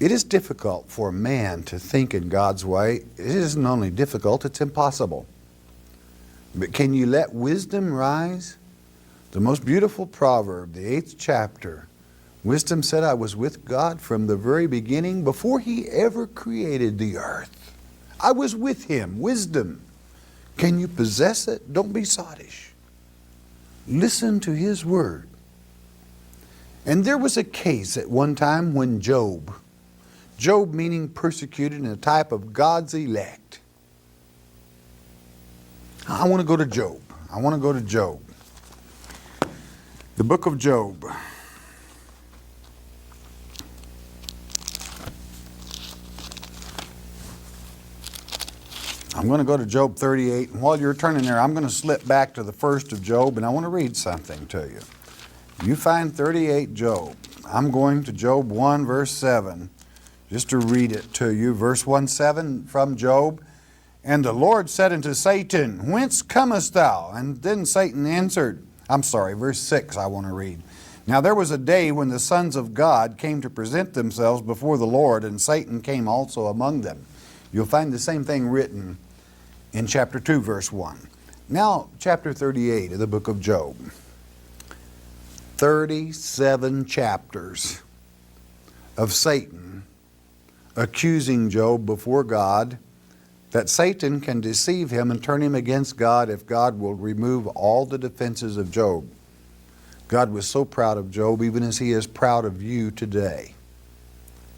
It is difficult for man to think in God's way. It isn't only difficult, it's impossible. But can you let wisdom rise? The most beautiful proverb, the 8th chapter. Wisdom said, I was with God from the very beginning, before He ever created the earth. I was with Him. Wisdom. Can you possess it? Don't be sottish. Listen to His word. And there was a case at one time when Job meaning persecuted, and a type of God's elect. I want to go to Job. I want to go to Job. The book of Job. I'm going to go to Job 38, and while you're turning there, I'm going to slip back to the first of Job, and I want to read something to you. You find 38 Job. I'm going to Job 1, verse 7, just to read it to you. Verse 1:7 from Job. And the Lord said unto Satan, Whence comest thou? And then Satan answered, verse 6 I want to read. Now there was a day when the sons of God came to present themselves before the Lord, and Satan came also among them. You'll find the same thing written in chapter 2, verse 1. Now, chapter 38 of the book of Job. 37 chapters of Satan accusing Job before God, that Satan can deceive him and turn him against God if God will remove all the defenses of Job. God was so proud of Job, even as He is proud of you today.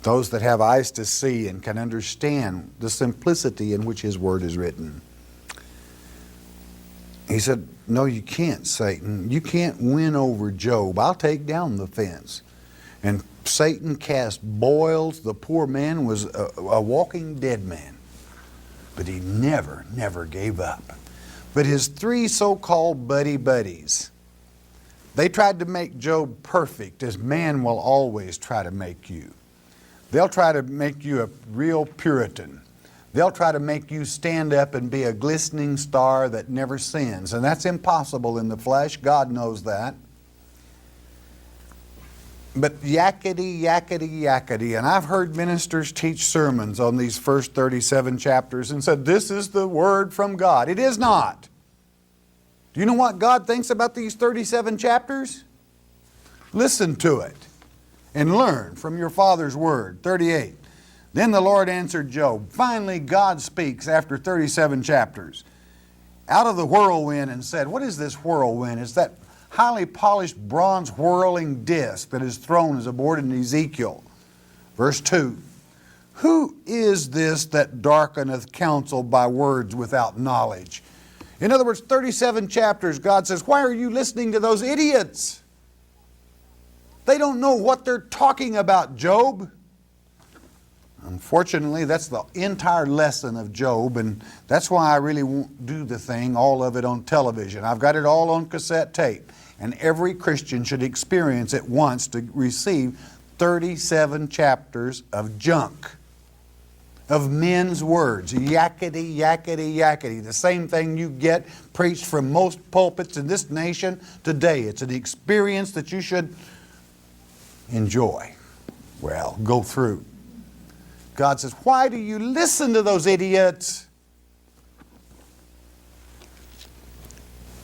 Those that have eyes to see and can understand the simplicity in which His word is written. He said, no, you can't, Satan. You can't win over Job. I'll take down the fence. And Satan cast boils. The poor man was a walking dead man. But he never gave up. But his 3 so-called buddies, they tried to make Job perfect, as man will always try to make you. They'll try to make you a real Puritan. They'll try to make you stand up and be a glistening star that never sins. And that's impossible in the flesh. God knows that. But yakety. And I've heard ministers teach sermons on these first 37 chapters and said, this is the word from God. It is not. Do you know what God thinks about these 37 chapters? Listen to it and learn from your Father's word. 38. Then the Lord answered Job. Finally, God speaks after 37 chapters out of the whirlwind and said, what is this whirlwind? It's that highly polished bronze whirling disc that is thrown as aboard in Ezekiel. Verse 2. Who is this that darkeneth counsel by words without knowledge? In other words, 37 chapters, God says, why are you listening to those idiots? They don't know what they're talking about, Job. Unfortunately, that's the entire lesson of Job, and that's why I really won't do the thing, all of it on television. I've got it all on cassette tape, and every Christian should experience it once to receive 37 chapters of junk, of men's words, yakety. The same thing you get preached from most pulpits in this nation today. It's an experience that you should enjoy. Well, go through. God says, why do you listen to those idiots?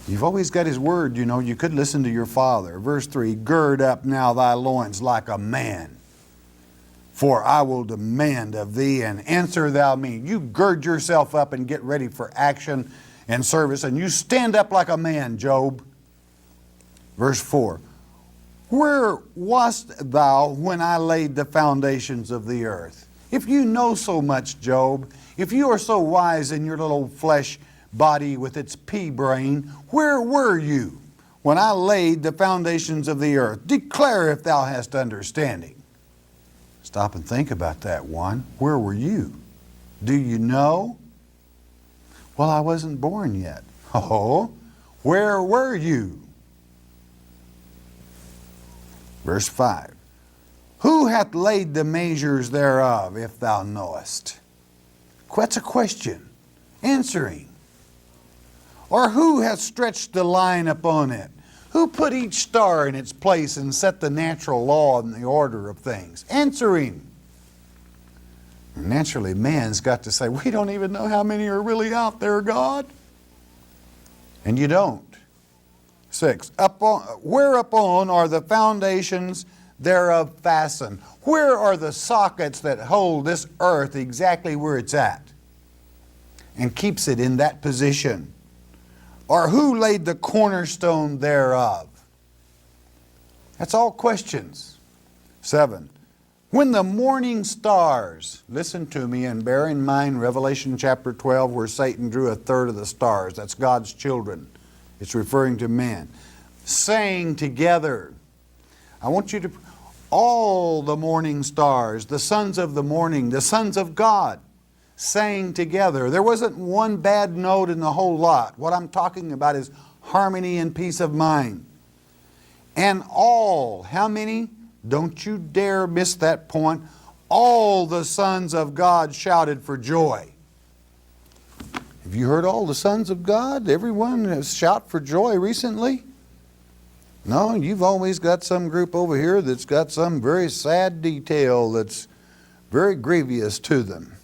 You've always got His word, you know. You could listen to your father. Verse 3, gird up now thy loins like a man, for I will demand of thee, and answer thou me. You gird yourself up and get ready for action and service, and you stand up like a man, Job. Verse 4, where wast thou when I laid the foundations of the earth? If you know so much, Job, if you are so wise in your little flesh body with its pea brain, where were you when I laid the foundations of the earth? Declare if thou hast understanding. Stop and think about that one. Where were you? Do you know? Well, I wasn't born yet. Oh, where were you? Verse 5. Who hath laid the measures thereof, if thou knowest? That's a question. Answering. Or who hath stretched the line upon it? Who put each star in its place and set the natural law and the order of things? Answering. Naturally, man's got to say, we don't even know how many are really out there, God. And you don't. 6, whereupon are the foundations thereof fastened? Where are the sockets that hold this earth exactly where it's at and keeps it in that position? Or who laid the cornerstone thereof? That's all questions. 7, when the morning stars, listen to me and bear in mind Revelation chapter 12 where Satan drew a third of the stars. That's God's children. It's referring to man. Sang together. I want you to, all the morning stars, the sons of the morning, the sons of God, sang together. There wasn't one bad note in the whole lot. What I'm talking about is harmony and peace of mind. And all, how many? Don't you dare miss that point. All the sons of God shouted for joy. Have you heard all the sons of God? Everyone has shouted for joy recently? No, you've always got some group over here that's got some very sad detail that's very grievous to them.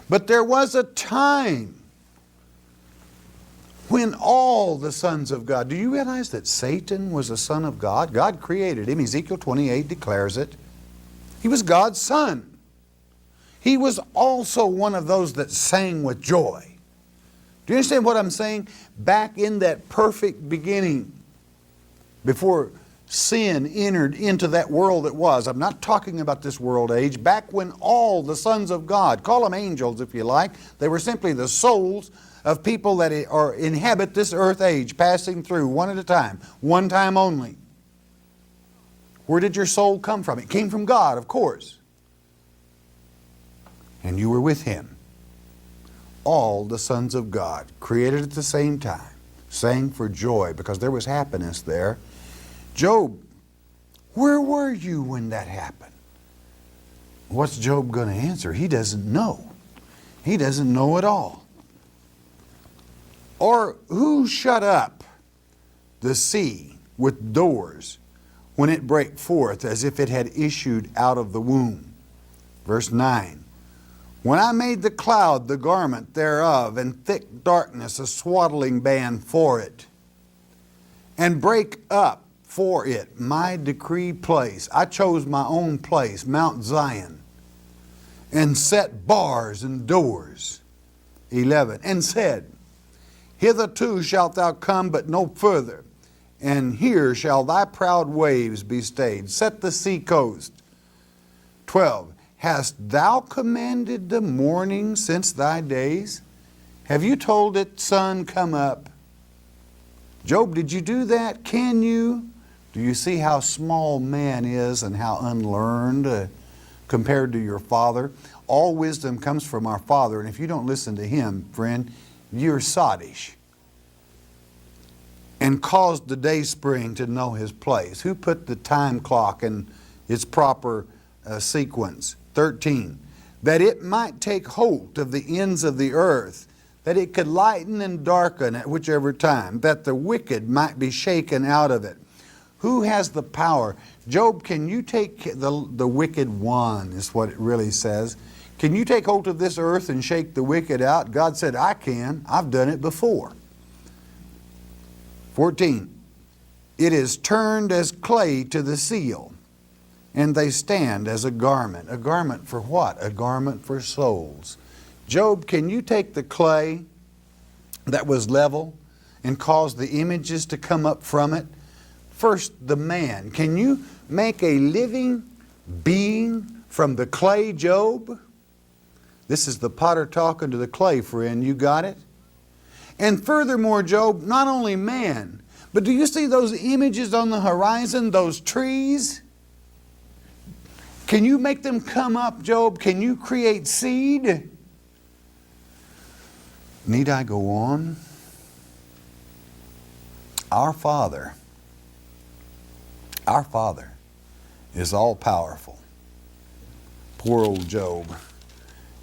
But there was a time when all the sons of God, do you realize that Satan was a son of God? God created him. Ezekiel 28 declares it. He was God's son. He was also one of those that sang with joy. Do you understand what I'm saying? Back in that perfect beginning, before sin entered into that world it was. I'm not talking about this world age. Back when all the sons of God, call them angels if you like, they were simply the souls of people that inhabit this earth age, passing through one at a time, one time only. Where did your soul come from? It came from God, of course. And you were with Him. All the sons of God, created at the same time, sang for joy because there was happiness there. Job, where were you when that happened? What's Job going to answer? He doesn't know. He doesn't know at all. Or who shut up the sea with doors when it brake forth as if it had issued out of the womb? Verse 9. When I made the cloud the garment thereof, and thick darkness a swaddling band for it, and break up for it my decreed place. I chose my own place, Mount Zion, and set bars and doors. 11. And said, hitherto shalt thou come, but no further, and here shall thy proud waves be stayed. Set the sea coast. 12. Hast thou commanded the morning since thy days? Have you told it, sun, come up? Job, did you do that? Can you? Do you see how small man is and how unlearned compared to your father? All wisdom comes from our Father, and if you don't listen to Him, friend, you're sottish. And caused the day spring to know his place. Who put the time clock in its proper sequence? 13. That it might take hold of the ends of the earth, that it could lighten and darken at whichever time, that the wicked might be shaken out of it. Who has the power? Job, can you take the wicked one, is what it really says. Can you take hold of this earth and shake the wicked out? God said, I can. I've done it before. 14. It is turned as clay to the seal, and they stand as a garment. A garment for what? A garment for souls. Job, can you take the clay that was level and cause the images to come up from it? First, the man. Can you make a living being from the clay, Job? This is the potter talking to the clay, friend. You got it? And furthermore, Job, not only man, but do you see those images on the horizon, those trees? Can you make them come up, Job? Can you create seed? Need I go on? Our Father is all-powerful. Poor old Job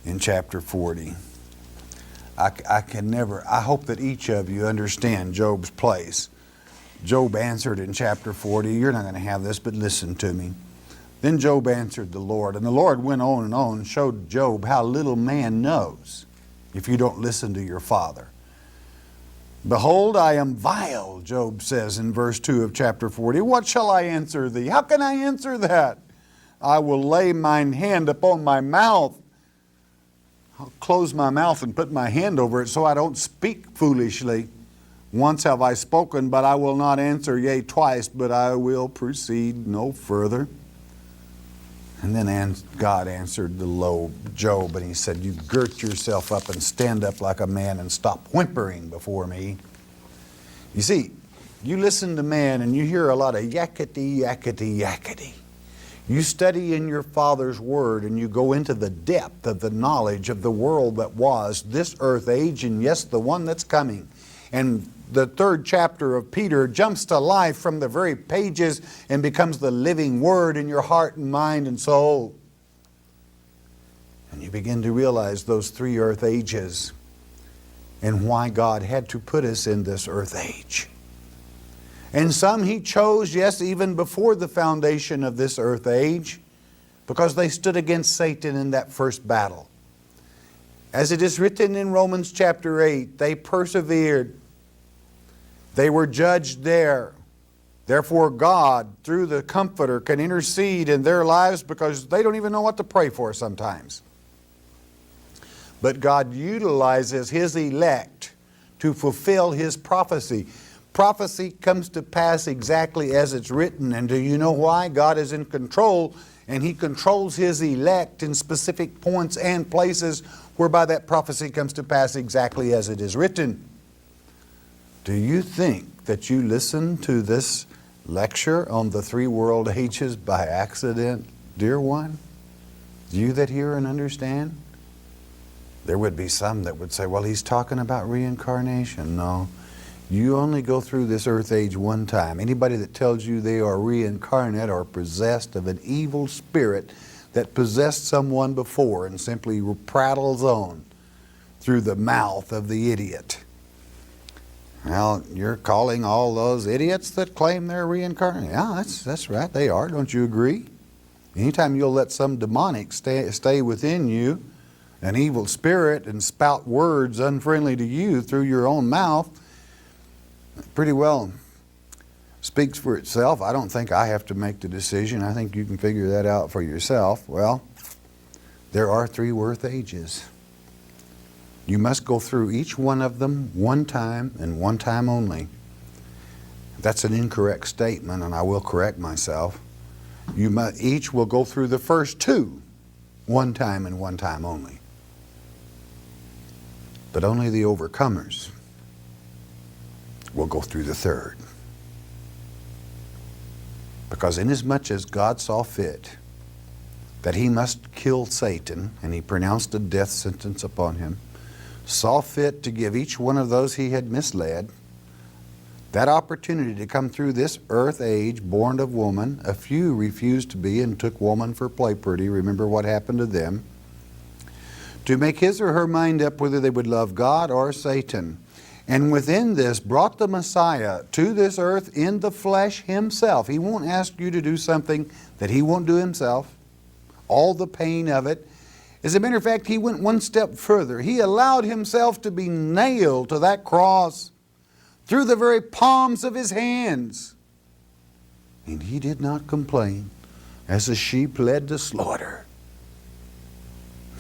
in chapter 40. I hope that each of you understand Job's place. Job answered in chapter 40, you're not going to have this, but listen to me. Then Job answered the Lord, and the Lord went on and showed Job how little man knows if you don't listen to your father. Behold, I am vile, Job says in verse 2 of chapter 40. What shall I answer thee? How can I answer that? I will lay mine hand upon my mouth. I'll close my mouth and put my hand over it so I don't speak foolishly. Once have I spoken, but I will not answer, yea, twice, but I will proceed no further. And then God answered the low Job, and he said, you girt yourself up and stand up like a man and stop whimpering before me. You see, you listen to man and you hear a lot of yakety, yakety, yakety. You study in your Father's Word and you go into the depth of the knowledge of the world that was, this earth age, and yes, the one that's coming. And the 3rd chapter of Peter jumps to life from the very pages and becomes the living Word in your heart and mind and soul. And you begin to realize those 3 earth ages and why God had to put us in this earth age. And some He chose, yes, even before the foundation of this earth age, because they stood against Satan in that first battle. As it is written in Romans chapter 8, they persevered. They were judged there. Therefore God, through the Comforter, can intercede in their lives because they don't even know what to pray for sometimes. But God utilizes His elect to fulfill His prophecy. Prophecy comes to pass exactly as it's written. And do you know why? God is in control, and He controls His elect in specific points and places whereby that prophecy comes to pass exactly as it is written. Do you think that you listen to this lecture on the 3 world ages by accident, dear one? You that hear and understand? There would be some that would say, well, he's talking about reincarnation. No. You only go through this earth age one time. Anybody that tells you they are reincarnate or possessed of an evil spirit that possessed someone before and simply prattles on through the mouth of the idiot. Well, you're calling all those idiots that claim they're reincarnated. Yeah, that's right, they are. Don't you agree? Anytime you'll let some demonic stay within you, an evil spirit, and spout words unfriendly to you through your own mouth, pretty well speaks for itself. I don't think I have to make the decision. I think you can figure that out for yourself. Well, there are 3 earth ages. You must go through each one of them one time and one time only. That's an incorrect statement, and I will correct myself. Each will go through the first 2 one time and one time only. But only the overcomers will go through the 3rd. Because inasmuch as God saw fit that He must kill Satan, and He pronounced a death sentence upon him, saw fit to give each one of those He had misled that opportunity to come through this earth age born of woman. A few refused to be and took woman for play pretty. Remember what happened to them. To make his or her mind up whether they would love God or Satan. And within this brought the Messiah to this earth in the flesh Himself. He won't ask you to do something that He won't do Himself. All the pain of it. As a matter of fact, He went one step further. He allowed Himself to be nailed to that cross through the very palms of His hands. And He did not complain as a sheep led to slaughter.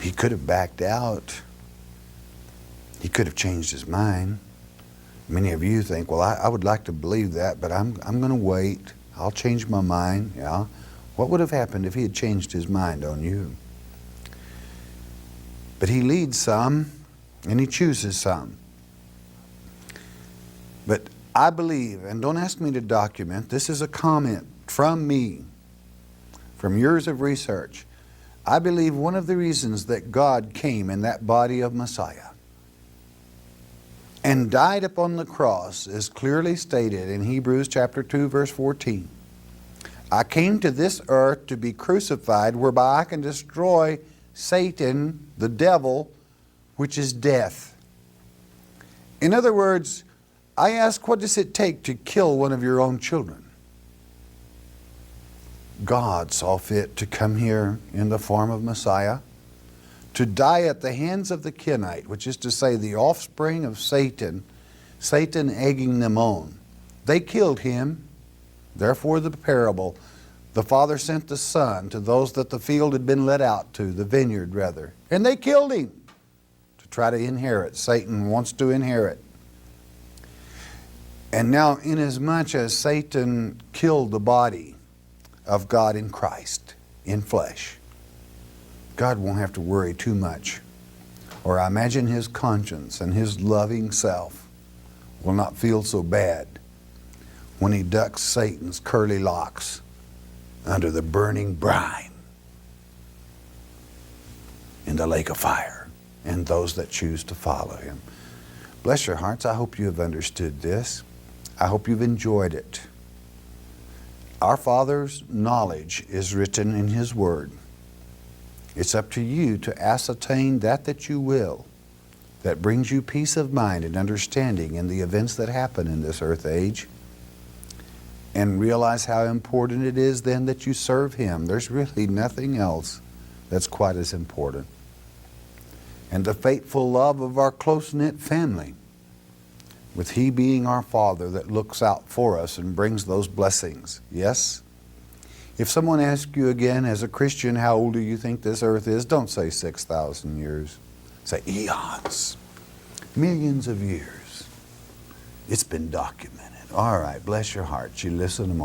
He could have backed out. He could have changed His mind. Many of you think, well, I would like to believe that, but I'm going to wait. I'll change my mind. Yeah. What would have happened if He had changed His mind on you? But He leads some, and He chooses some. But I believe, and don't ask me to document, this is a comment from me, from years of research. I believe one of the reasons that God came in that body of Messiah and died upon the cross is clearly stated in Hebrews chapter 2, verse 14. I came to this earth to be crucified, whereby I can destroy Satan, the devil, which is death. In other words, I ask, what does it take to kill one of your own children? God saw fit to come here in the form of Messiah, to die at the hands of the Kenite, which is to say the offspring of Satan, Satan egging them on. They killed him, therefore the parable. The father sent the son to those that the field had been let out to, the vineyard rather, and they killed him to try to inherit. Satan wants to inherit. And now, inasmuch as Satan killed the body of God in Christ, in flesh, God won't have to worry too much. Or I imagine his conscience and his loving self will not feel so bad when he ducks Satan's curly locks under the burning brine in the lake of fire, and those that choose to follow him. Bless your hearts. I hope you have understood this. I hope you've enjoyed it. Our Father's knowledge is written in his word. It's up to you to ascertain that you will, that brings you peace of mind and understanding in the events that happen in this earth age, and realize how important it is then that you serve him. There's really nothing else that's quite as important. And the faithful love of our close-knit family, with he being our Father that looks out for us and brings those blessings. Yes? If someone asks you again as a Christian, how old do you think this earth is? Don't say 6,000 years. Say eons. Millions of years. It's been documented. All right, bless your heart. You listen a moment.